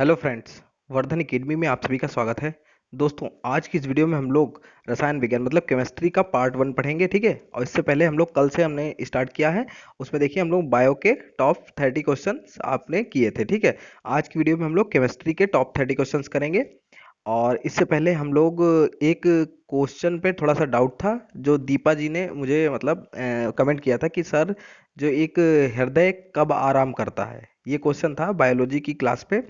Hello friends. Vardhan academy में आप सभी का स्वागत है। दोस्तों, आज की इस वीडियो में हम लोग रसायन विज्ञान मतलब केमिस्ट्री का पार्ट 1 पढ़ेंगे, ठीक है। और इससे पहले हम लोग कल से हमने स्टार्ट किया है। उसमें देखिए हम लोग बायो के टॉप 30 क्वेश्चंस आपने किए थे, ठीक है। आज की वीडियो में हम लोग केमिस्ट्री के टॉप 30 क्वेश्चंस करेंगे। और इससे पहले हम लोग एक क्वेश्चन पे थोड़ा सा डाउट था, जो दीपा जी ने मुझे मतलब कमेंट किया था कि सर, जो एक हृदय कब आराम करता है, ये क्वेश्चन था बायोलॉजी की क्लास पे।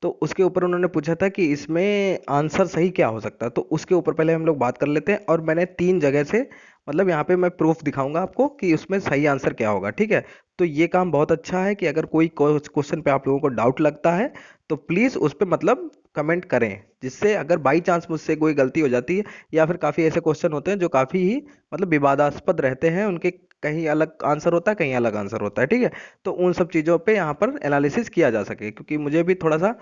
तो उसके ऊपर उन्होंने पूछा था कि इसमें आंसर सही क्या हो सकता है। तो उसके ऊपर पहले हम लोग बात कर लेते हैं। और मैंने 3 जगह से मतलब यहाँ पे मैं प्रूफ दिखाऊंगा आपको कि उसमें सही आंसर क्या होगा, ठीक है। तो ये काम बहुत अच्छा है कि अगर कोई क्वेश्चन पे आप लोगों को डाउट लगता है तो प्लीज़ उस पे मतलब कमेंट करें, जिससे अगर बाई चांस मुझसे कोई गलती हो जाती है या फिर काफ़ी ऐसे क्वेश्चन होते हैं जो काफ़ी ही मतलब विवादास्पद रहते हैं, उनके कहीं अलग आंसर होता है कहीं अलग आंसर होता है, ठीक है। तो उन सब चीज़ों पे यहाँ पर एनालिसिस किया जा सके, क्योंकि मुझे भी थोड़ा सा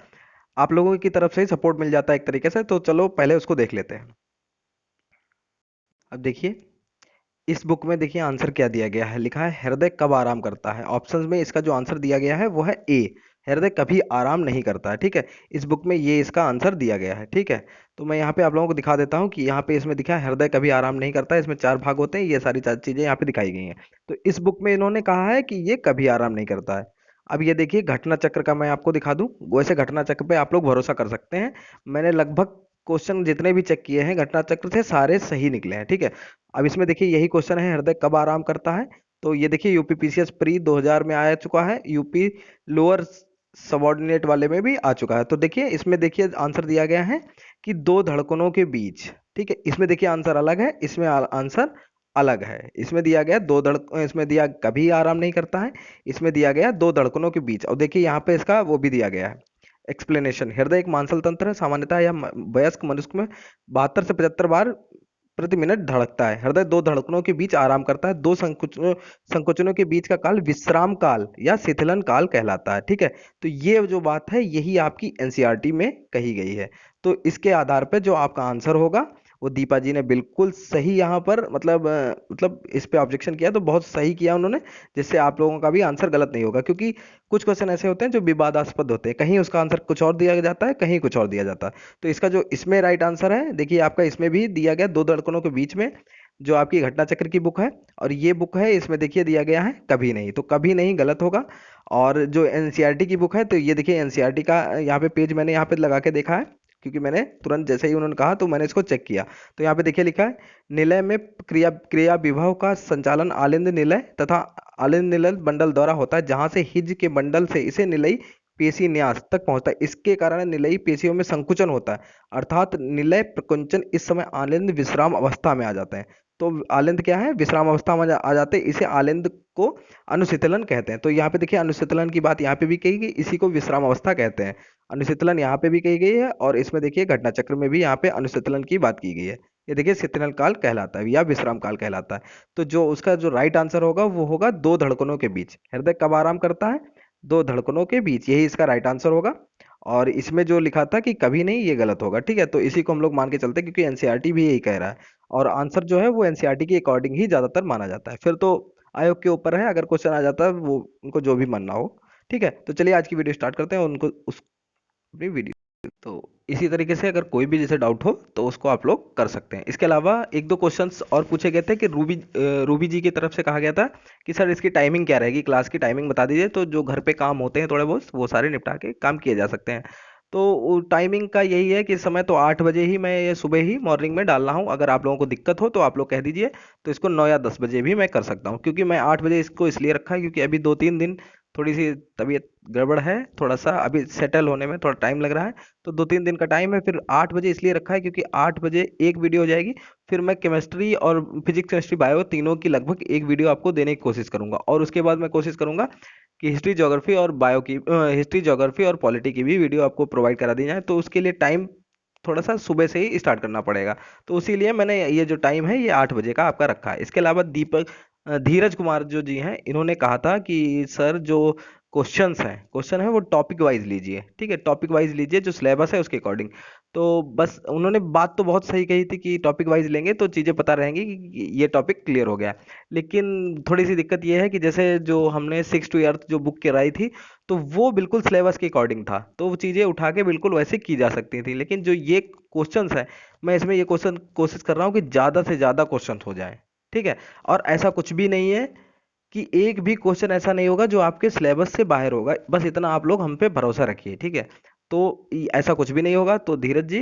आप लोगों की तरफ से ही सपोर्ट मिल जाता है एक तरीके से। तो चलो पहले उसको देख लेते हैं। अब देखिए, इस बुक में देखिए आंसर क्या दिया गया है। लिखा है हृदय कब आराम करता है। ऑप्शंस में इसका जो आंसर दिया गया है वो है ए, हृदय कभी आराम नहीं करता है, ठीक है। इस बुक में ये इसका आंसर दिया गया है, ठीक है। तो मैं यहाँ पे आप लोगों को दिखा देता हूँ कि यहाँ पे इसमें दिखा है हृदय कभी आराम नहीं करता है। इसमें 4 भाग होते हैं, ये सारी 4 चीजें यहाँ पे दिखाई गई हैं। तो इस बुक में इन्होंने कहा है कि ये कभी आराम नहीं करता है। अब ये देखिए घटना चक्र का मैं आपको दिखा दूं। वैसे घटना चक्र पे आप लोग भरोसा कर सकते हैं। मैंने लगभग क्वेश्चन जितने भी चेक किए हैं घटना चक्र से सारे सही निकले हैं, ठीक है। अब इसमें देखिए यही क्वेश्चन है, हृदय कब आराम करता है। तो ये देखिए यूपी पीसीएस प्री 2000 में आ चुका है, यूपी लोअर सबऑर्डिनेट वाले में भी आ चुका है। तो देखिए इसमें देखिए आंसर दिया गया है कि दो धड़कनों के बीच, ठीक है। इसमें देखिए आंसर अलग है, इसमें आंसर अलग है। इसमें दिया गया इसमें दिया कभी आराम नहीं करता है, इसमें दिया गया दो धड़कनों के बीच। और देखिए यहाँ पे इसका वो भी दिया गया है एक्सप्लेनेशन। हृदय एक मांसल तंत्र है, सामान्यतः यह वयस्क मनुष्य में 72 से 75 बार प्रति मिनट धड़कता है। हृदय दो धड़कनों के बीच आराम करता है। दो संकुचनों के बीच का काल विश्राम काल या शिथिलन काल कहलाता है, ठीक है। तो ये जो बात है यही आपकी एनसीईआरटी में कही गई है। तो इसके आधार पर जो आपका आंसर होगा वो दीपा जी ने बिल्कुल सही यहाँ पर मतलब इस पे ऑब्जेक्शन किया तो बहुत सही किया उन्होंने, जिससे आप लोगों का भी आंसर गलत नहीं होगा। क्योंकि कुछ क्वेश्चन ऐसे होते हैं जो विवादास्पद होते हैं, कहीं उसका आंसर कुछ और दिया जाता है कहीं कुछ और दिया जाता है। तो इसका जो इसमें राइट आंसर है, देखिए आपका इसमें भी दिया गया दो धड़कनों के बीच में, जो आपकी घटना चक्र की बुक है। और ये बुक है, इसमें देखिए दिया गया है कभी नहीं, तो कभी नहीं गलत होगा। और जो एनसीईआरटी की बुक है, तो ये देखिए एनसीईआरटी का यहाँ पे पेज मैंने यहाँ पे लगा के देखा है, क्योंकि मैंने तुरंत जैसे ही उन्होंने कहा तो मैंने इसको चेक किया। तो यहाँ पे देखिए लिखा है निलय में क्रिया क्रिया विभव का संचालन आलिंद निलय तथा आलिंद निलय बंडल द्वारा होता है, जहां से हिज के बंडल से इसे निलयी पेशी न्यास तक पहुंचता है। इसके कारण निलयी पेशियों में संकुचन होता है, अर्थात निलय प्रकुंचन। इस समय आलिंद विश्राम अवस्था में आ जाते हैं। तो आलिंद क्या है, विश्राम अवस्था में आ जाते हैं, इसे आलिंद को अनुशीतलन कहते हैं। तो यहाँ पे देखिए अनुशीतलन की बात यहाँ पे भी कही गई, इसी को विश्राम अवस्था कहते हैं। अनुशीतलन यहाँ पे भी कही गई है, और इसमें देखिए घटना चक्र में भी यहाँ पे अनुशीतलन की बात की गई है। ये देखिए शीतलन काल कहलाता है या विश्राम काल कहलाता है। तो जो उसका जो राइट आंसर होगा वो होगा दो धड़कनों के बीच। हृदय कब आराम करता है, दो धड़कनों के बीच, यही इसका राइट आंसर होगा। और इसमें जो लिखा था कि कभी नहीं, ये गलत होगा, ठीक है। तो इसी को हम लोग मान के चलते हैं, क्योंकि एनसीईआरटी भी यही कह रहा है। और आंसर जो है वो एनसीईआरटी के अकॉर्डिंग ही ज्यादातर माना जाता है। फिर तो आयोग के ऊपर है, अगर क्वेश्चन आ जाता है वो उनको जो भी मानना हो, ठीक है। तो चलिए आज की वीडियो स्टार्ट करते हैं, उनको उस अपनी वीडियो। तो इसी तरीके से अगर कोई भी जैसे डाउट हो तो उसको आप लोग कर सकते हैं। इसके अलावा एक दो क्वेश्चंस और पूछे गए थे कि रूबी जी की तरफ से कहा गया था कि सर इसकी टाइमिंग क्या रहेगी, क्लास की टाइमिंग बता दीजिए, तो जो घर पे काम होते हैं थोड़े बहुत वो सारे निपटा के काम किए जा सकते हैं। तो टाइमिंग का यही है कि इस समय तो 8 बजे ही मैं ये सुबह ही मॉर्निंग में डाल रहा हूँ। अगर आप लोगों को दिक्कत हो तो आप लोग कह दीजिए, तो इसको 9 या 10 बजे भी मैं कर सकता हूँ। क्योंकि मैं 8 बजे इसको इसलिए रखा है क्योंकि अभी 2-3 दिन थोड़ी सी तबीयत गड़बड़ है, थोड़ा सा अभी सेटल होने में थोड़ा टाइम लग रहा है। तो 2-3 दिन का टाइम है, फिर 8 बजे इसलिए रखा है क्योंकि 8 बजे एक वीडियो हो जाएगी। फिर मैं केमिस्ट्री और फिजिक्स केमिस्ट्री बायो तीनों की लगभग एक वीडियो आपको देने की कोशिश करूंगा। और उसके बाद मैं कोशिश करूंगा कि हिस्ट्री ज्योग्राफी और बायो की हिस्ट्री ज्योग्राफी और पॉलिटी की भी वीडियो आपको प्रोवाइड करा दी जाए। तो उसके लिए टाइम थोड़ा सा सुबह से ही स्टार्ट करना पड़ेगा। तो उसी मैंने ये जो टाइम है ये 8 बजे का आपका रखा है। इसके अलावा धीरज कुमार जो जी हैं, इन्होंने कहा था कि सर जो क्वेश्चंस हैं, क्वेश्चन है वो टॉपिक वाइज लीजिए, ठीक है, टॉपिक वाइज लीजिए जो सिलेबस है उसके अकॉर्डिंग। तो बस उन्होंने बात तो बहुत सही कही थी कि टॉपिक वाइज लेंगे तो चीज़ें पता रहेंगी कि ये टॉपिक क्लियर हो गया। लेकिन थोड़ी सी दिक्कत ये है कि जैसे जो हमने 6 to 8 जो बुक कराई थी, तो वो बिल्कुल सिलेबस के अकॉर्डिंग था, तो वो चीज़ें उठा के बिल्कुल वैसे की जा सकती थी। लेकिन जो ये क्वेश्चंस है, मैं इसमें ये क्वेश्चन कोशिश कर रहा हूँ कि ज़्यादा से ज़्यादा क्वेश्चन हो जाए, ठीक है। और ऐसा कुछ भी नहीं है कि एक भी क्वेश्चन ऐसा नहीं होगा जो आपके सिलेबस से बाहर होगा, बस इतना आप लोग हम पे भरोसा रखिए, ठीक है। तो ऐसा कुछ भी नहीं होगा। तो धीरज जी,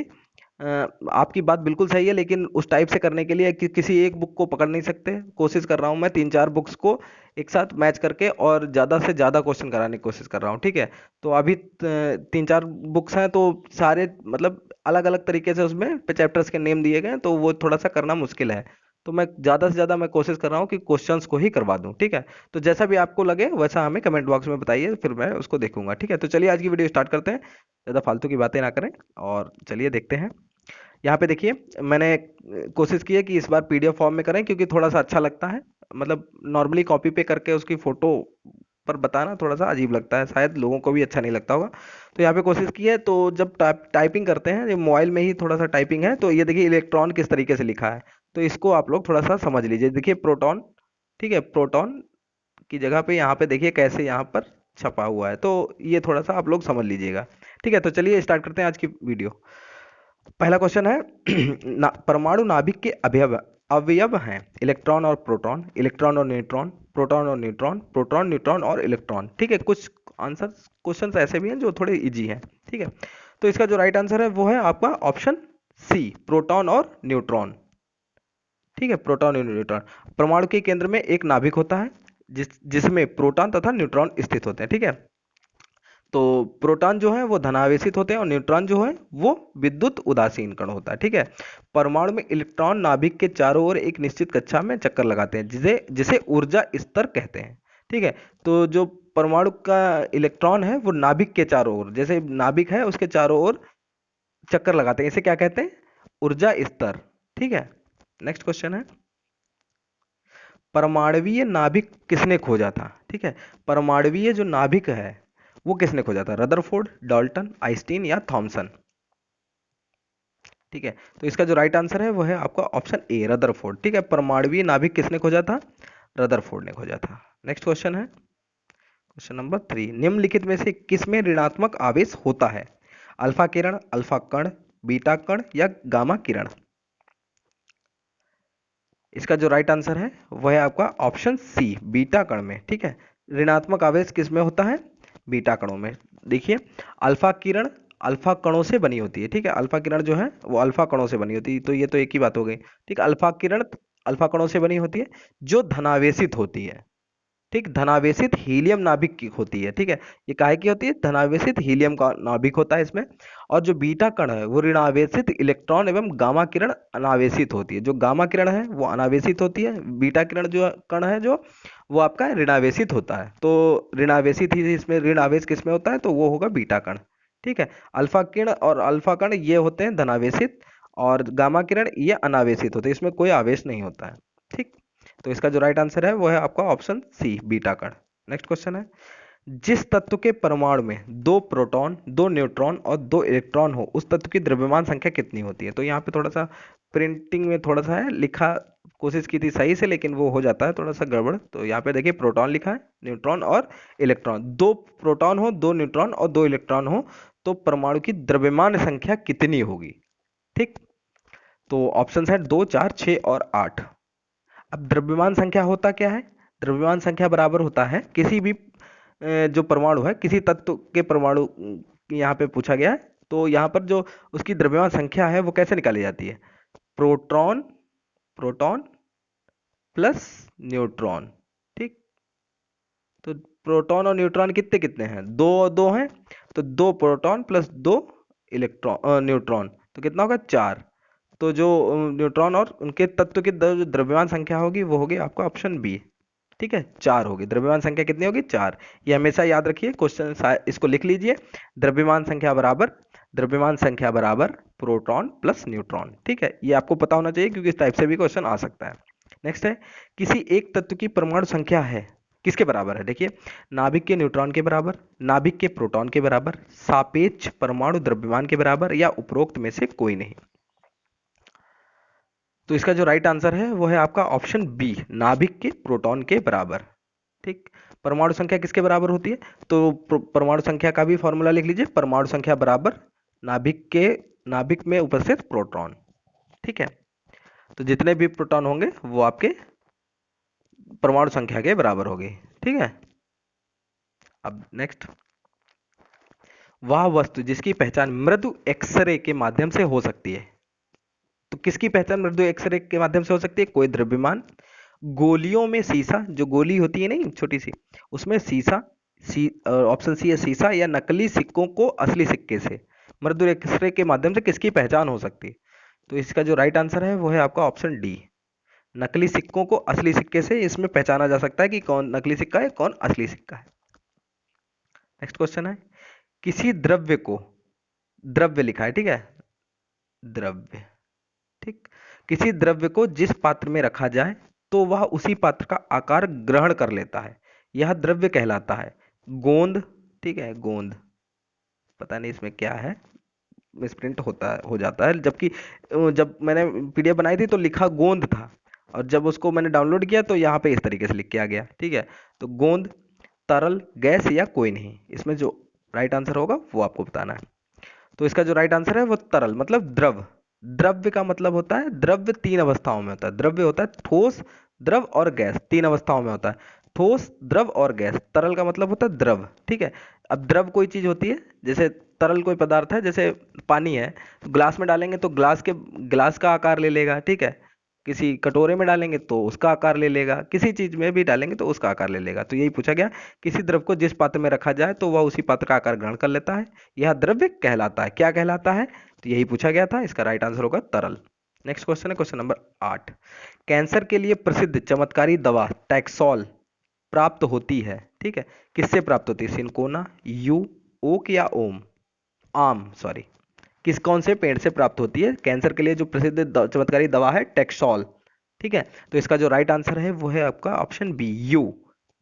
आपकी बात बिल्कुल सही है, लेकिन उस टाइप से करने के लिए किसी एक बुक को पकड़ नहीं सकते। कोशिश कर रहा हूँ मैं 3-4 बुक्स को एक साथ मैच करके और ज़्यादा से ज़्यादा क्वेश्चन कराने की कोशिश कर रहा हूँ, ठीक है। तो अभी 3-4 बुक्स हैं, तो सारे मतलब अलग अलग तरीके से उसमें चैप्टर्स के नेम दिए गए हैं, तो वो थोड़ा सा करना मुश्किल है। तो मैं ज़्यादा से ज़्यादा मैं कोशिश कर रहा हूँ कि क्वेश्चंस को ही करवा दूँ, ठीक है। तो जैसा भी आपको लगे वैसा हमें कमेंट बॉक्स में बताइए, फिर मैं उसको देखूंगा, ठीक है। तो चलिए आज की वीडियो स्टार्ट करते हैं, ज़्यादा फालतू की बातें ना करें और चलिए देखते हैं। यहाँ पे देखिए, मैंने कोशिश की है कि इस बार पीडीएफ फॉर्म में करें, क्योंकि थोड़ा सा अच्छा लगता है। मतलब नॉर्मली कॉपी पे करके उसकी फोटो पर बताना थोड़ा सा अजीब लगता है, शायद लोगों को भी अच्छा नहीं लगता होगा। तो यहाँ पे कोशिश की है, तो जब टाइपिंग करते हैं, ये मोबाइल में ही थोड़ा सा टाइपिंग है, तो ये देखिए इलेक्ट्रॉन किस तरीके से लिखा है। तो इसको आप लोग थोड़ा सा समझ लीजिए। देखिए प्रोटॉन, ठीक है, प्रोटॉन की जगह पे यहाँ पे देखिए कैसे यहाँ पर छपा हुआ है, तो ये थोड़ा सा आप लोग समझ लीजिएगा, ठीक है। तो चलिए स्टार्ट करते हैं आज की वीडियो। पहला क्वेश्चन है परमाणु नाभिक के अवयव अवयव हैं इलेक्ट्रॉन और प्रोटॉन, इलेक्ट्रॉन और न्यूट्रॉन, प्रोटॉन और न्यूट्रॉन, प्रोटॉन न्यूट्रॉन और इलेक्ट्रॉन, ठीक है। कुछ आंसर क्वेश्चंस ऐसे भी हैं जो थोड़े इजी हैं, ठीक है। तो इसका जो राइट आंसर है वो है आपका ऑप्शन सी, प्रोटॉन और न्यूट्रॉन, ठीक है, प्रोटॉन और न्यूट्रॉन। परमाणु के केंद्र में एक नाभिक होता है जिसमें प्रोटॉन तथा न्यूट्रॉन स्थित होते हैं, ठीक है। तो प्रोटॉन जो है वो धनावेशित होते हैं और न्यूट्रॉन जो है वो विद्युत उदासीन कण होता है, ठीक है। परमाणु में इलेक्ट्रॉन नाभिक के चारों ओर एक निश्चित कक्षा में चक्कर लगाते हैं, जिसे जिसे ऊर्जा स्तर कहते हैं, ठीक है। तो जो परमाणु का इलेक्ट्रॉन है वो नाभिक के चारों ओर, जैसे नाभिक है उसके चारों ओर चक्कर लगाते हैं, इसे क्या कहते हैं? ऊर्जा स्तर, ठीक है। नेक्स्ट क्वेश्चन है, परमाणुवीय नाभिक किसने खोजा था? ठीक है, परमाणुवीय जो नाभिक है वो किसने खोजा था? रदरफोर्ड, डाल्टन, आइंस्टीन या थॉमसन? ठीक है, तो इसका जो राइट आंसर है वो है आपका ऑप्शन ए, रदरफोर्ड, ठीक है। परमाणुवीय नाभिक किसने खोजा था? रदरफोर्ड ने खोजा था। नेक्स्ट क्वेश्चन है क्वेश्चन नंबर 3, निम्नलिखित में से किस में ऋणात्मक आवेश होता है? अल्फा किरण, अल्फा कण, बीटा कण या गामा किरण? इसका जो राइट आंसर है वह है आपका ऑप्शन सी, बीटा कण में, ठीक है। ऋणात्मक आवेश किस में होता है? बीटा कणों में। देखिए, अल्फा किरण अल्फा कणों से बनी होती है, ठीक है। अल्फा किरण जो है वो अल्फा कणों से बनी होती है, तो ये तो एक ही बात हो गई, ठीक है। अल्फा किरण अल्फा कणों से बनी होती है जो धनावेशित होती है, ठीक। धनावेशित हीलियम नाभिक की होती है, ठीक है। ये काहे की होती है? धनावेशित हीलियम का नाभिक होता है इसमें। और जो बीटा कण है वो ऋणावेशित इलेक्ट्रॉन एवं गामा किरण अनावेशित होती है। जो गामा किरण है वो अनावेशित होती है, बीटा किरण जो कण है जो वो आपका ऋणावेशित होता है। तो ऋणावेशित ही इसमें ऋण आवेश किसमें होता है? तो वो होगा बीटा कण, ठीक है। अल्फा किरण और अल्फा कण ये होते हैं धनावेशित, और गामा किरण ये अनावेशित होते हैं, इसमें कोई आवेश नहीं होता है, ठीक। तो इसका जो राइट आंसर है वो है आपका ऑप्शन सी, बीटा कण। नेक्स्ट क्वेश्चन है, जिस तत्व के परमाणु में 2 प्रोटॉन, 2 न्यूट्रॉन और 2 इलेक्ट्रॉन हो उस तत्व की द्रव्यमान संख्या कितनी होती है? तो यहाँ पे थोड़ा सा प्रिंटिंग में थोड़ा सा है लिखा, कोशिश की थी सही से, लेकिन वो हो जाता है थोड़ा सा गड़बड़। तो यहाँ पे देखिए प्रोटॉन लिखा है, न्यूट्रॉन और इलेक्ट्रॉन। 2 प्रोटॉन हो, 2 न्यूट्रॉन और 2 इलेक्ट्रॉन हो तो परमाणु की द्रव्यमान संख्या कितनी होगी? ठीक। तो ऑप्शन है 2, 4, 6 और 8। अब द्रव्यमान संख्या होता क्या है? द्रव्यमान संख्या बराबर होता है किसी भी जो परमाणु है, किसी तत्व के परमाणु यहाँ पे पूछा गया है, तो यहाँ पर जो उसकी द्रव्यमान संख्या है वो कैसे निकाली जाती है? प्रोटॉन प्रोटॉन प्लस न्यूट्रॉन, ठीक। तो प्रोटॉन और न्यूट्रॉन कितने कितने हैं? दो दो हैं, तो 2 प्रोटॉन प्लस 2 न्यूट्रॉन, तो कितना होगा? 4। तो जो न्यूट्रॉन और उनके तत्व की जो द्रव्यमान संख्या होगी वो होगी आपका ऑप्शन बी, ठीक है। 4 होगी द्रव्यमान संख्या, कितनी होगी? 4। ये हमेशा याद रखिए, क्वेश्चन इसको लिख लीजिए, द्रव्यमान संख्या बराबर प्रोटॉन प्लस न्यूट्रॉन, ठीक है। ये आपको पता होना चाहिए क्योंकि इस टाइप से भी क्वेश्चन आ सकता है। नेक्स्ट है, किसी एक तत्व की परमाणु संख्या है किसके बराबर है? देखिए, नाभिक के न्यूट्रॉन के बराबर, नाभिक के प्रोटॉन के बराबर, सापेक्ष परमाणु द्रव्यमान के बराबर, या उपरोक्त में से कोई नहीं। तो इसका जो राइट आंसर है वो है आपका ऑप्शन बी, नाभिक के प्रोटॉन के बराबर। ठीक। परमाणु संख्या किसके बराबर होती है? तो परमाणु संख्या का भी फॉर्मूला लिख लीजिए, परमाणु संख्या बराबर नाभिक में उपस्थित प्रोटॉन। ठीक है, तो जितने भी प्रोटॉन होंगे वो आपके परमाणु संख्या के बराबर होगी। ठीक है, अब नेक्स्ट, वह वस्तु जिसकी पहचान मृदु एक्सरे के माध्यम से हो सकती है। तो किसकी पहचान मृदु एक्सरे के माध्यम से हो सकती है? कोई द्रव्यमान, गोलियों में सीसा, जो गोली होती है नहीं छोटी सी, उसमें सीसा, ऑप्शन सी है सीसा, या नकली सिक्कों को असली सिक्के से मृदु एक्सरे के माध्यम से किसकी पहचान हो सकती है? तो इसका जो राइट आंसर है वो है आपका ऑप्शन डी, नकली सिक्कों को असली सिक्के से इसमें पहचाना जा सकता है कि कौन नकली सिक्का है कौन असली सिक्का है। नेक्स्ट क्वेश्चन है, किसी द्रव्य को, द्रव्य लिखा है, ठीक है, द्रव्य, ठीक, किसी द्रव्य को जिस पात्र में रखा जाए तो वह उसी पात्र का आकार ग्रहण कर लेता है, यह द्रव्य कहलाता है। गोंद, ठीक है, गोंद, पता नहीं इसमें क्या है, मिसप्रिंट हो जाता है, जबकि जब मैंने पीडीएफ बनाई थी तो लिखा गोंद था, और जब उसको मैंने डाउनलोड किया तो यहाँ पे इस तरीके से लिख के आ गया। ठीक है, तो गोंद, तरल, गैस, या कोई नहीं, इसमें जो राइट आंसर होगा वो आपको बताना है। तो इसका जो राइट आंसर है वो तरल, मतलब द्रव। द्रव्य का मतलब होता है, द्रव्य तीन अवस्थाओं में होता है, द्रव्य होता है ठोस, द्रव और गैस, तीन अवस्थाओं में होता है, ठोस, द्रव और गैस। तरल का मतलब होता है द्रव। ठीक है, अब द्रव कोई चीज होती है, जैसे तरल कोई पदार्थ है, जैसे पानी है, तो ग्लास में डालेंगे तो ग्लास का आकार ले लेगा। ठीक है, किसी कटोरे में डालेंगे तो उसका आकार ले लेगा, किसी चीज में भी डालेंगे तो उसका आकार ले लेगा। तो यही पूछा गया, किसी द्रव को जिस पात्र में रखा जाए तो वह उसी पात्र का आकार ग्रहण कर लेता है, यह द्रव्य कहलाता है। क्या कहलाता है? तो यही पूछा गया था, इसका राइट आंसर होगा तरल। नेक्स्ट क्वेश्चन है क्वेश्चन नंबर 8, कैंसर के लिए प्रसिद्ध चमत्कारी दवा टैक्सोल प्राप्त होती है, ठीक है, किससे प्राप्त होती है? सिनकोना, यू, ओक, या ओम, आम, सॉरी, किस कौन से पेड़ से प्राप्त होती है? कैंसर के लिए जो प्रसिद्ध चमत्कारी दवा है टैक्सोल। ठीक है, तो इसका जो राइट आंसर है वो है आपका ऑप्शन बी, यू,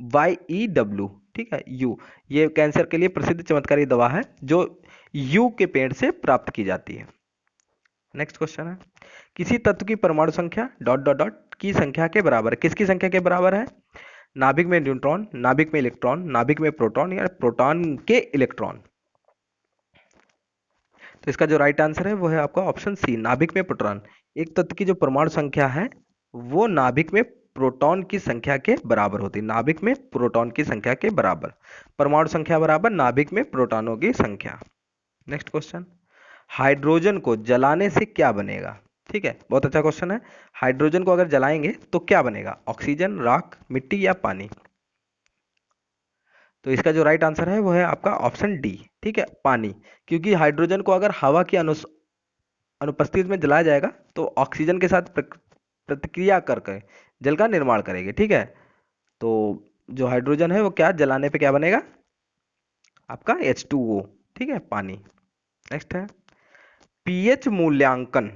YEW। ठीक है, यू, ये कैंसर के लिए प्रसिद्ध चमत्कारी दवा है जो यू के पेड़ से प्राप्त की जाती है। नेक्स्ट क्वेश्चन है, किसी तत्व की परमाणु संख्या डॉट डॉट डॉट की संख्या के बराबर है, किसकी संख्या के बराबर है? नाभिक में न्यूट्रॉन, नाभिक में इलेक्ट्रॉन, नाभिक में प्रोटॉन, या प्रोटॉन के इलेक्ट्रॉन। तो इसका जो राइट आंसर है वो है आपका ऑप्शन सी, नाभिक में प्रोटॉन। एक तत्व की जो परमाणु संख्या है वो नाभिक में प्रोटॉन की संख्या के बराबर होती है, नाभिक में प्रोटॉन की संख्या के बराबर, परमाणु संख्या बराबर नाभिक में प्रोटॉनों की संख्या। नेक्स्ट क्वेश्चन, हाइड्रोजन को जलाने से क्या बनेगा? ठीक है, बहुत अच्छा क्वेश्चन है। हाइड्रोजन को अगर जलाएंगे तो क्या बनेगा? ऑक्सीजन, राख, मिट्टी, या पानी? तो इसका जो राइट आंसर है वो है आपका ऑप्शन डी, ठीक है, पानी। क्योंकि हाइड्रोजन को अगर हवा की अनुपस्थिति में जलाया जाएगा तो ऑक्सीजन के साथ प्रतिक्रिया करके जल का निर्माण करेगी। ठीक है, तो जो हाइड्रोजन है वो क्या जलाने पे क्या बनेगा? आपका H2O। ठीक है, पानी। नेक्स्ट है, पीएच मूल्यांकन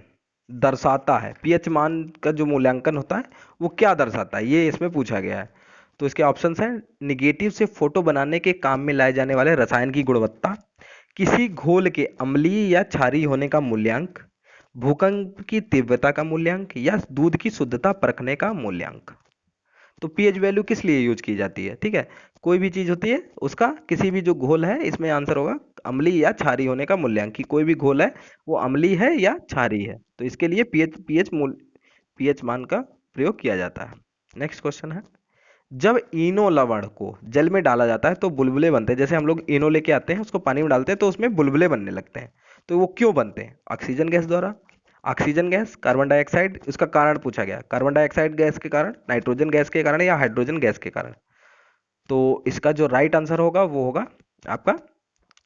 दर्शाता है, पीएच मान का जो मूल्यांकन होता है वो क्या दर्शाता है, ये इसमें पूछा गया है। तो इसके ऑप्शंस हैं, निगेटिव से फोटो बनाने के काम में लाए जाने वाले रसायन की गुणवत्ता, किसी घोल के अम्लीय या क्षारीय होने का मूल्यांक, भूकंप की तीव्रता का मूल्यांक, या दूध की शुद्धता परखने का मूल्यांक। तो पीएच वैल्यू किस लिए यूज की जाती है? ठीक है, कोई भी चीज होती है उसका किसी भी जो घोल है, इसमें आंसर होगा अम्लीय या क्षारीय होने का मूल्यांक, कि कोई भी घोल है वो अम्लीय है या क्षारीय है, तो इसके लिए पीएच मान का प्रयोग किया जाता है। नेक्स्ट क्वेश्चन है, जब इनो लवण को जल में डाला जाता है तो बुलबुले बनते हैं, जैसे हम लोग इनो लेके आते हैं उसको पानी में डालते हैं तो उसमें बुलबुले बनने लगते हैं, तो वो क्यों बनते हैं? ऑक्सीजन गैस द्वारा, ऑक्सीजन गैस, कार्बन डाइऑक्साइड, इसका कारण पूछा गया, कार्बन डाइऑक्साइड गैस के कारण, नाइट्रोजन गैस के कारण, या हाइड्रोजन गैस के कारण। तो इसका जो राइट आंसर होगा वो होगा आपका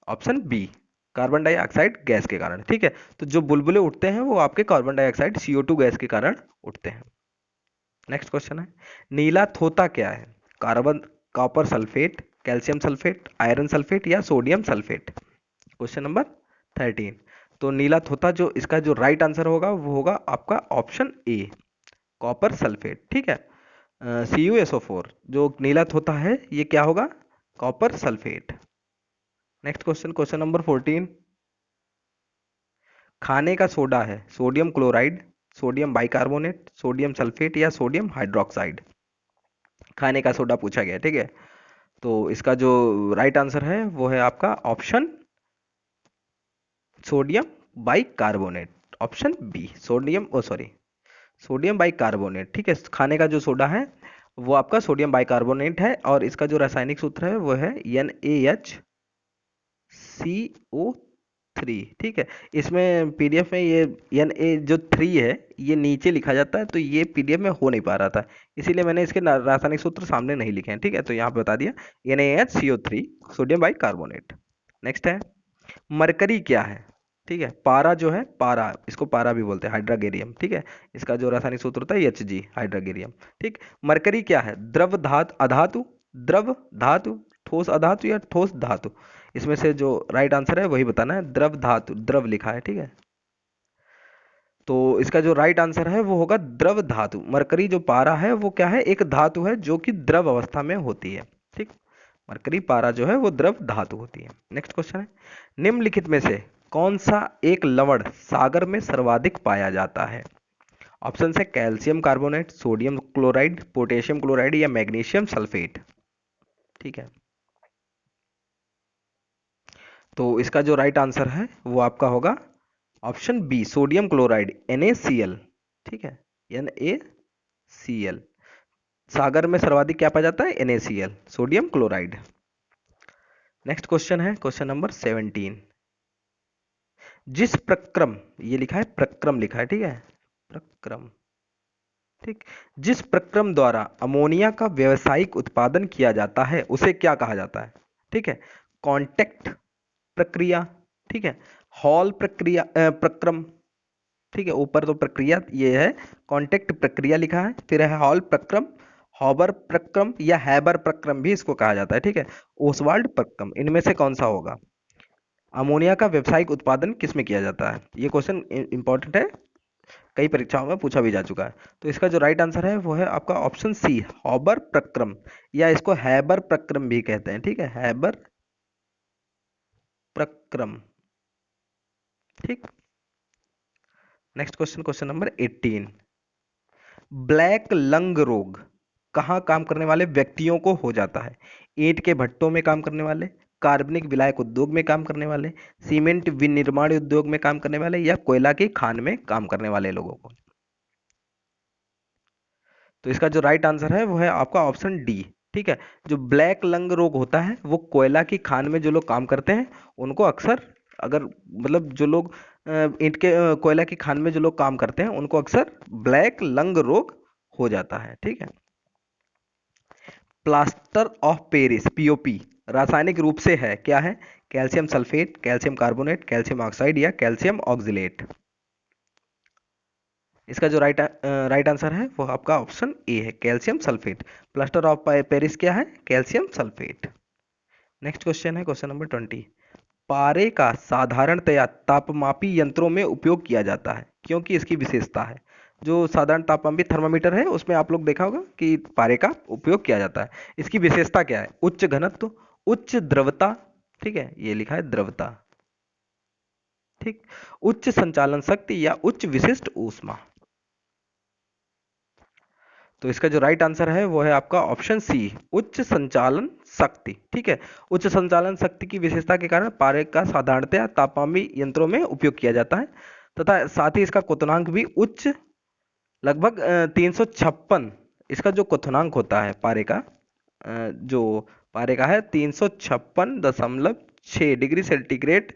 option B, carbon dioxide gas के कारण। ठीक है, तो जो बुलबुले उठते हैं वो आपके कार्बन डाइऑक्साइड CO2 गैस के कारण उठते हैं। नेक्स्ट क्वेश्चन है, नीला थोता क्या है? Carbon, copper sulphate, calcium sulphate, iron sulphate, या सोडियम सल्फेट? क्वेश्चन नंबर 13, तो नीला थोता जो इसका जो राइट आंसर होगा वो होगा आपका ऑप्शन ए, कॉपर सल्फेट। ठीक है, CuSO4 जो नीला होता है ये क्या होगा, copper sulphate. Next question, question number 14। खाने का सोडा है sodium chloride, sodium bicarbonate, sodium sulphate या सोडियम हाइड्रोक्साइड। खाने का सोडा पूछा गया, ठीक है। तो इसका जो राइट आंसर है वो है आपका option sodium bicarbonate, option B sodium, oh sorry, sodium bicarbonate, ठीक है। खाने का जो सोडा है वो आपका सोडियम बाइकार्बोनेट है और इसका जो रासायनिक सूत्र है वो है NaHCO3, ठीक है। इसमें पीडीएफ में ये Na जो 3 है ये नीचे लिखा जाता है, तो ये पीडीएफ में हो नहीं पा रहा था, इसीलिए मैंने इसके रासायनिक सूत्र सामने नहीं लिखे हैं, ठीक है। तो यहाँ पे बता दिया NaHCO3 सोडियम बाइकार्बोनेट। नेक्स्ट है मरकरी क्या है, ठीक है। पारा जो है, पारा, इसको पारा भी बोलते हैं, हाइड्रागेरियम, ठीक है। इसका जो रासायनिक सूत्र होता है Hg, हाइड्रागेरियम, ठीक। मरकरी क्या है, द्रव धातु, अधातु, द्रव धातु, ठोस अधातु या ठोस धातु। इसमें से जो राइट आंसर है वही बताना है। द्रव धातु, द्रव लिखा है, ठीक है। तो इसका जो राइट आंसर है वो होगा द्रव धातु। मरकरी जो पारा है वो क्या है, एक धातु है जो कि द्रव अवस्था में होती है, ठीक। मरकरी पारा जो है वो द्रव धातु होती है। नेक्स्ट क्वेश्चन है निम्नलिखित में से कौन सा एक लवण सागर में सर्वाधिक पाया जाता है। ऑप्शन है calcium carbonate, sodium chloride, potassium chloride या मैग्नीशियम सल्फेट, ठीक है। तो इसका जो राइट आंसर है वो आपका होगा option B sodium chloride, NaCl, ठीक है, NaCl। सागर में सर्वाधिक क्या पाया जाता है, NaCl, sodium chloride. Next question है क्वेश्चन नंबर 17। जिस प्रक्रम, ये लिखा है प्रक्रम लिखा है, ठीक है, प्रक्रम, ठीक। जिस प्रक्रम द्वारा अमोनिया का व्यावसायिक उत्पादन किया जाता है उसे क्या कहा जाता है, ठीक है। कॉन्टेक्ट प्रक्रिया, ठीक है, हॉल प्रक्रिया, प्रक्रम, ठीक है। ऊपर तो प्रक्रिया ये है, कॉन्टेक्ट प्रक्रिया लिखा है, फिर है हॉल प्रक्रम, हॉबर प्रक्रम या हैबर प्रक्रम भी इसको कहा जाता है, ठीक है। ओसवाल्ड प्रक्रम, इनमें से कौन सा होगा। अमोनिया का व्यावसायिक उत्पादन किसमें किया जाता है, ये क्वेश्चन इंपॉर्टेंट है, कई परीक्षाओं में पूछा भी जा चुका है। तो इसका जो राइट आंसर है वो है आपका ऑप्शन सी हॉबर प्रक्रम, या इसको हैबर प्रक्रम भी कहते हैं, ठीक है, हैबर प्रक्रम, ठीक। Next question, question number 18। Black lung रोग कहाँ काम करने वाले व्यक्तियों को हो जाता है। ईंट के भट्टों में काम करने वाले, कार्बनिक विलायक उद्योग में काम करने वाले, सीमेंट विनिर्माण उद्योग में काम करने वाले या कोयला की खान में काम करने वाले लोगों को। तो इसका जो राइट आंसर है वो है आपका ऑप्शन डी, ठीक है। जो ब्लैक लंग रोग होता है वो कोयला की खान में जो लोग काम करते हैं उनको अक्सर, अगर मतलब जो लोग ईंट के कोयला की खान में जो लोग काम करते हैं उनको अक्सर ब्लैक लंग रोग हो जाता है, ठीक है। प्लास्टर ऑफ पेरिस, POP, रासायनिक रूप से है क्या है, calcium sulphate, calcium carbonate, calcium oxide या कैल्शियम ऑक्जिलेट। इसका जो राइट आंसर है वो आपका ऑप्शन ए है, calcium sulphate. Plaster of Paris क्या है, कैल्शियम सल्फेट। नेक्स्ट क्वेश्चन है क्वेश्चन नंबर 20। पारे का साधारणतया तापमापी यंत्रों में उपयोग किया जाता है क्योंकि इसकी विशेषता है। जो साधारण तापमापी थर्मामीटर है उसमें आप लोग देखा होगा कि पारे का उपयोग किया जाता है। इसकी विशेषता क्या है, उच्च घनत्व, उच्च द्रवता, ठीक है, ये लिखा है द्रवता, ठीक, उच्च संचालन शक्ति या उच्च विशिष्ट ऊष्मा। तो इसका जो राइट आंसर है वो है आपका ऑप्शन सी उच्च संचालन शक्ति, ठीक है। उच्च संचालन शक्ति की विशेषता के कारण पारे का साधारणतया तापमापी यंत्रों में उपयोग किया जाता है तथा साथ ही इसका क्वथनांक भी उच्च, लगभग 356, इसका जो क्वथनांक होता है पारे का, जो पारे का है 356.6 डिग्री सेंटीग्रेड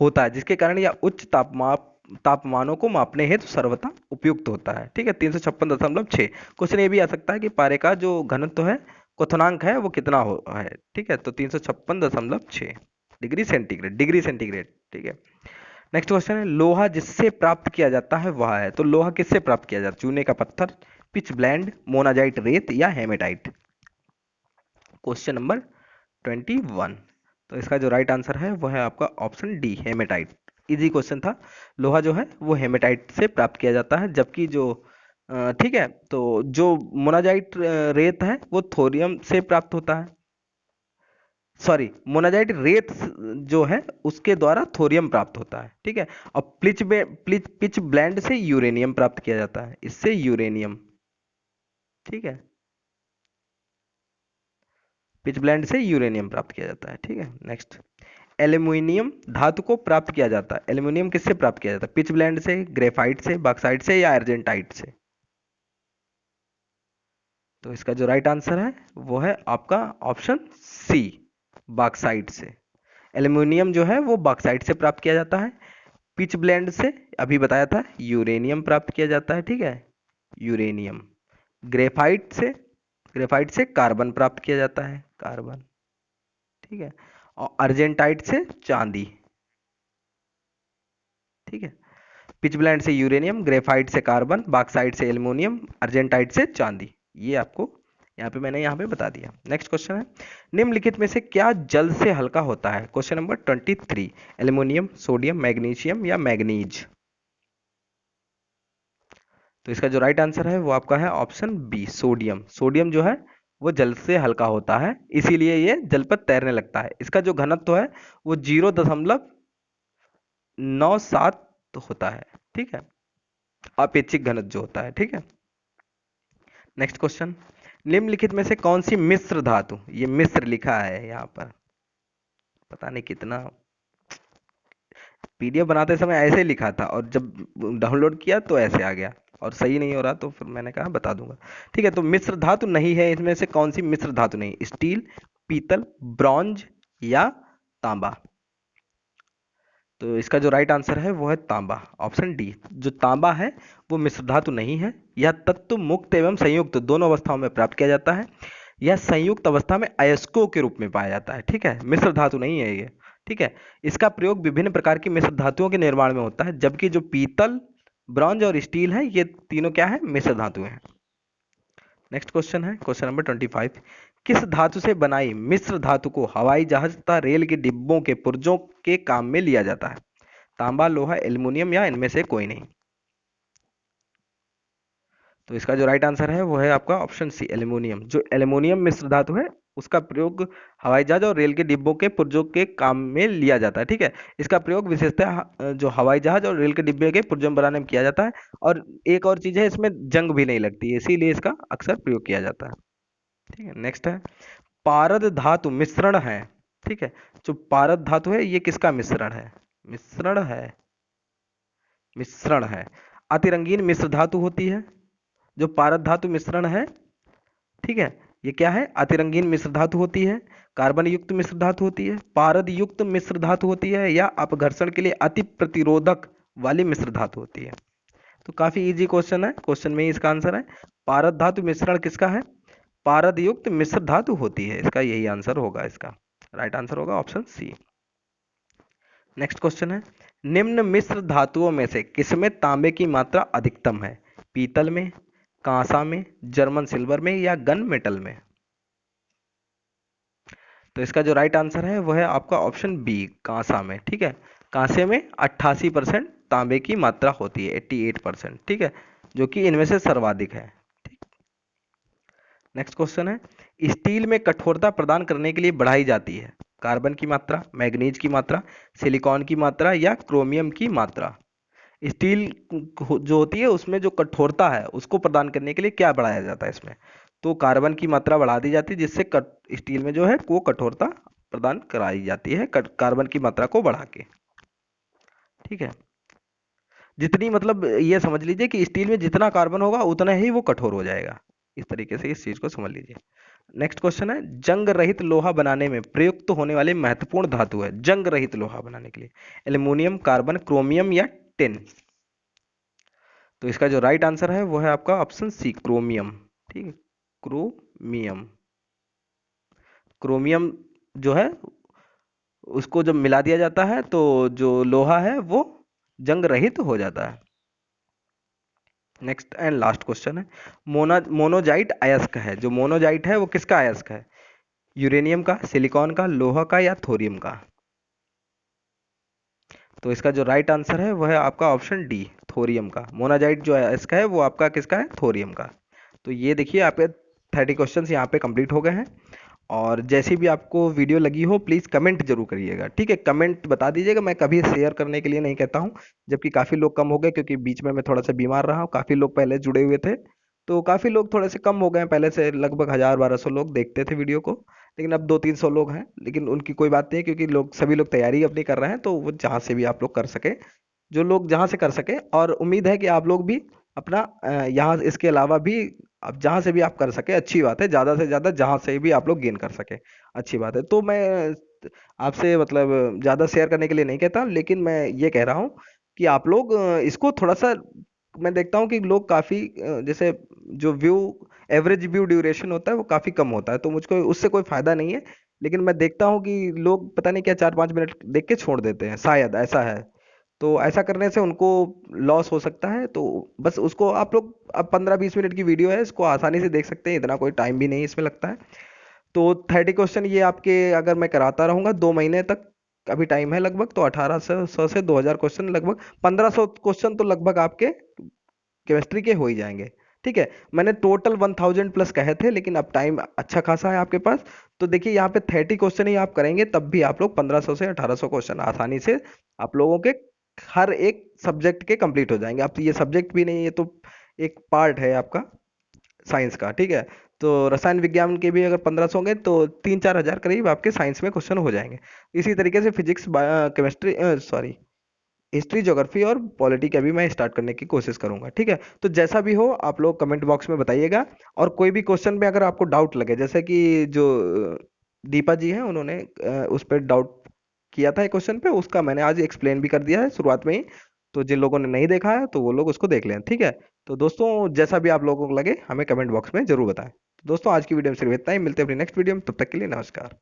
होता है, जिसके कारण यह उच्च तापमानों को मापने हेतु सर्वथा उपयुक्त होता है, ठीक है, 356.6। क्वेश्चन ये भी आ सकता है कि पारे का जो घनत्व है, क्वथनांक है, वो कितना हो है, ठीक है। तो 356.6 डिग्री सेंटीग्रेड, ठीक है। नेक्स्ट क्वेश्चन है लोहा जिससे प्राप्त किया जाता है वह है। तो लोहा किससे प्राप्त किया जाता है, चूने का पत्थर, पिच ब्लेंड, मोनाजाइट रेत या हेमेटाइट। Question number 21। तो इसका जो राइट आंसर है वो है आपका option D haematite. Easy question था। लोहा जो है वो हेमेटाइट से प्राप्त किया जाता है, जबकि जो ठीक है, तो जो मोनाजाइट रेत है वो थोरियम से प्राप्त होता है। सॉरी, मोनाजाइट रेत जो है उसके द्वारा थोरियम प्राप्त होता है। ठीक है। और पिच ब्लेंड से यूरेनियम प्राप्त किया जाता है, इससे यूरेनियम। ठीक है, पिच ब्लेंड से यूरेनियम प्राप्त किया जाता है। ठीक है, नेक्स्ट। एल्यूमिनियम धातु को प्राप्त किया जाता है, एल्यूमिनियम किससे प्राप्त किया जाता है? पिच ब्लेंड से, ग्रेफाइट से, बॉक्साइट से या अर्जेंटाइट से? तो इसका जो राइट आंसर है वो है आपका ऑप्शन सी, बॉक्साइट से। एल्यूमिनियम जो है वो बॉक्साइट से प्राप्त किया जाता है। पिच ब्लेंड से अभी बताया था यूरेनियम प्राप्त किया जाता है। ठीक है, यूरेनियम। ग्रेफाइट से, ग्रेफाइट से कार्बन प्राप्त किया जाता है, कार्बन। ठीक है, और अर्जेंटाइट से चांदी। ठीक है, पिच ब्लेंड से यूरेनियम, ग्रेफाइट से कार्बन, बॉक्साइट से एल्युमिनियम, अर्जेंटाइट से चांदी। ये आपको मैंने यहाँ पे बता दिया। नेक्स्ट क्वेश्चन है, निम्नलिखित में से क्या जल से हल्का होता है? Question number 23। Aluminium, sodium, magnesium या मैग्नीज? तो इसका जो राइट आंसर है वो आपका है ऑप्शन बी, सोडियम। सोडियम जो है वो जल से हल्का होता है, इसीलिए ये जल पर तैरने लगता है। इसका जो घनत्व है वो 0.97 होता है। ठीक है, अपेक्षिक घनत्व जो होता है। ठीक है, नेक्स्ट क्वेश्चन। निम्नलिखित में से कौन सी मिश्र धातु, ये मिश्र लिखा है यहाँ पर, पता नहीं कितना, पीडीएफ बनाते समय ऐसे लिखा था और जब डाउनलोड किया तो ऐसे आ गया और सही नहीं हो रहा, तो फिर मैंने कहा बता दूंगा। ठीक है, तो मिश्र धातु नहीं है, इसमें से कौन सी मिश्र धातु नहीं? स्टील, पीतल, ब्रॉन्ज या तांबा? तो इसका जो राइट आंसर है वो है तांबा, ऑप्शन डी। जो तांबा है वो मिश्र धातु नहीं है। यह तत्व मुक्त एवं संयुक्त दोनों अवस्थाओं में प्राप्त किया जाता है। यह संयुक्त अवस्था में अयस्कों के रूप में पाया जाता है। ठीक है, मिश्र धातु नहीं है ये। ठीक है, इसका प्रयोग विभिन्न प्रकार की मिश्र धातुओं के निर्माण में होता है, जबकि जो पीतल, ब्रॉन्ज और स्टील है ये तीनों क्या है? मिश्र धातुएं हैं। नेक्स्ट क्वेश्चन है क्वेश्चन नंबर 25। किस धातु से बनाई मिश्र धातु को हवाई जहाज तथा रेल के डिब्बों के पुर्जों के काम में लिया जाता है? तांबा, लोहा, एल्युमिनियम या इनमें से कोई नहीं? तो इसका जो राइट आंसर है वो है आपका ऑप्शन सी, एल्युमिनियम। जो एल्युमिनियम मिश्र धातु है उसका प्रयोग हवाई जहाज और रेल के डिब्बों के पुर्जों के काम में लिया जाता है। ठीक है, इसका प्रयोग विशेषतः जो हवाई जहाज और रेल के डिब्बे के पुर्जों बनाने में किया जाता है। और एक और चीज है, इसमें जंग भी नहीं लगती है, इसीलिए इसका अक्सर प्रयोग किया जाता है। ठीक है, नेक्स्ट है, पारद धातु मिश्रण है। ठीक है, जो पारद धातु है ये किसका मिश्रण है? मिश्रण है, मिश्रण है। अतिरंगीन मिश्र धातु होती है जो पारद धातु मिश्रण है। ठीक है, ये क्या है? अतिरंगीन मिश्र धातु होती है, कार्बन युक्त मिश्र धातु होती है, पारद युक्त मिश्र धातु होती है, या अपघर्षण के लिए अति प्रतिरोधक वाली मिश्र धातु होती है। तो काफी इजी क्वेश्चन है, क्वेश्चन में ही इसका आंसर है। पारद धातु मिश्रण किसका है? पारद युक्त मिश्र धातु होती है, इसका यही आंसर होगा। इसका राइट आंसर होगा ऑप्शन सी। नेक्स्ट क्वेश्चन है, निम्न मिश्र धातुओं में से किसमें तांबे की मात्रा अधिकतम है? पीतल में, कांसा में, जर्मन सिल्वर में या गन मेटल में? तो इसका जो राइट आंसर है वो है आपका ऑप्शन बी, कांसा में। ठीक है, कांसे में 88% तांबे की मात्रा होती है, 88%। ठीक है, जो कि इनमें से सर्वाधिक है। नेक्स्ट क्वेश्चन है, स्टील में कठोरता प्रदान करने के लिए बढ़ाई जाती है कार्बन की मात्रा, मैग्नीज की मात्रा, सिलिकॉन की मात्रा या क्रोमियम की मात्रा? स्टील जो होती है उसमें जो कठोरता है उसको प्रदान करने के लिए क्या बढ़ाया जाता है इसमें? तो कार्बन की मात्रा बढ़ा दी जाती है, जिससे स्टील में जो है वो कठोरता प्रदान कराई जाती है कार्बन की मात्रा को बढ़ा के। ठीक है, जितनी मतलब ये समझ लीजिए कि स्टील में जितना कार्बन होगा उतना ही वो कठोर हो जाएगा। इस तरीके से इस चीज को समझ लीजिए। नेक्स्ट क्वेश्चन है, जंग रहित लोहा बनाने में प्रयुक्त होने वाली महत्वपूर्ण धातु है, जंग रहित लोहा बनाने के लिए, एल्युमिनियम, कार्बन, क्रोमियम या टिन? तो इसका जो राइट आंसर है वो है आपका ऑप्शन सी, क्रोमियम। ठीक है, क्रोमियम। क्रोमियम जो है उसको जब मिला दिया जाता है तो जो लोहा है वो जंग रहित हो जाता है। नेक्स्ट एंड लास्ट क्वेश्चन है, मोनोजाइट अयस्क है, जो मोनोजाइट है वो किसका अयस्क है? यूरेनियम का, सिलिकॉन का, लोहा का या थोरियम का? तो इसका जो राइट आंसर है वो है आपका ऑप्शन डी, थोरियम का। मोनाजाइट जो है इसका है वो आपका किसका है, थोरियम का। तो ये देखिए आपके 30 क्वेश्चन यहाँ पे कंप्लीट हो गए हैं। और जैसी भी आपको वीडियो लगी हो प्लीज़ कमेंट जरूर करिएगा, ठीक है, कमेंट बता दीजिएगा। मैं कभी शेयर करने के लिए नहीं कहता हूँ, जबकि काफ़ी लोग कम हो गए क्योंकि बीच में मैं थोड़ा सा बीमार रहा हूँ। काफ़ी लोग पहले जुड़े हुए थे, तो काफ़ी लोग थोड़े से कम हो गए हैं। पहले से लगभग 1000-1200 लोग देखते थे वीडियो को, लेकिन अब 200-300 लोग हैं। लेकिन उनकी कोई बात नहीं है, क्योंकि लोग सभी लोग तैयारी अपनी कर रहे हैं, तो वो जहाँ से भी आप लोग कर सके, जो लोग जहाँ से कर सके। और उम्मीद है कि आप लोग भी अपना यहाँ इसके अलावा भी अब जहाँ से भी आप कर सके, अच्छी बात है। ज़्यादा से ज़्यादा जहाँ से भी आप लोग गेन कर सके, अच्छी बात है। तो मैं आपसे मतलब ज़्यादा शेयर करने के लिए नहीं कहता, लेकिन मैं ये कह रहा हूँ कि आप लोग इसको थोड़ा सा, मैं देखता हूँ कि लोग काफ़ी जैसे जो व्यू, एवरेज व्यू ड्यूरेशन होता है वो काफ़ी कम होता है, तो मुझको उससे कोई फायदा नहीं है। लेकिन मैं देखता हूँ कि लोग पता नहीं क्या 4-5 मिनट देख के छोड़ देते हैं, शायद ऐसा है। तो ऐसा करने से उनको लॉस हो सकता है। तो बस उसको आप लोग, अब 15-20 मिनट की वीडियो है, इसको आसानी से देख सकते हैं, इतना कोई टाइम भी नहीं इसमें लगता है। तो 30 क्वेश्चन ये आपके अगर मैं कराता रहूंगा 2 महीने तक, अभी टाइम है लगभग, तो 1800 से 2000 क्वेश्चन, लगभग 1500 क्वेश्चन तो लगभग आपके केमिस्ट्री के हो ही जाएंगे। ठीक है, मैंने टोटल 1000+ कहे थे, लेकिन अब टाइम अच्छा खासा है आपके पास। तो देखिए यहाँ पे 30 क्वेश्चन ही आप करेंगे, तब भी आप लोग 1500 से 1800 क्वेश्चन आसानी से आप लोगों के हर एक सब्जेक्ट के कंप्लीट हो जाएंगे। अब तो ये सब्जेक्ट भी नहीं, ये तो एक पार्ट है आपका साइंस का, ठीक है। तो रसायन विज्ञान के भी अगर 1500 होंगे तो 3-4 हजार करीब आपके साइंस में क्वेश्चन हो जाएंगे। इसी तरीके से physics, chemistry, sorry, history, geography और पॉलिटी का भी मैं स्टार्ट करने की कोशिश करूंगा, ठीक है। तो जैसा भी हो आप लोग कमेंट बॉक्स में बताइएगा। और कोई भी क्वेश्चन में अगर आपको डाउट लगे, जैसे कि जो दीपा जी हैं उन्होंने उस पर डाउट किया था एक क्वेश्चन पे, उसका मैंने आज एक्सप्लेन भी कर दिया है शुरुआत में ही। तो जिन लोगों ने नहीं देखा है तो वो लोग उसको देख लें, ठीक है। तो दोस्तों जैसा भी आप लोगों को लगे हमें कमेंट बॉक्स में जरूर बताएं। तो दोस्तों आज की वीडियो में सिर्फ इतना ही, मिलते हैं अपनी नेक्स्ट वीडियो में, तब तक के लिए नमस्कार।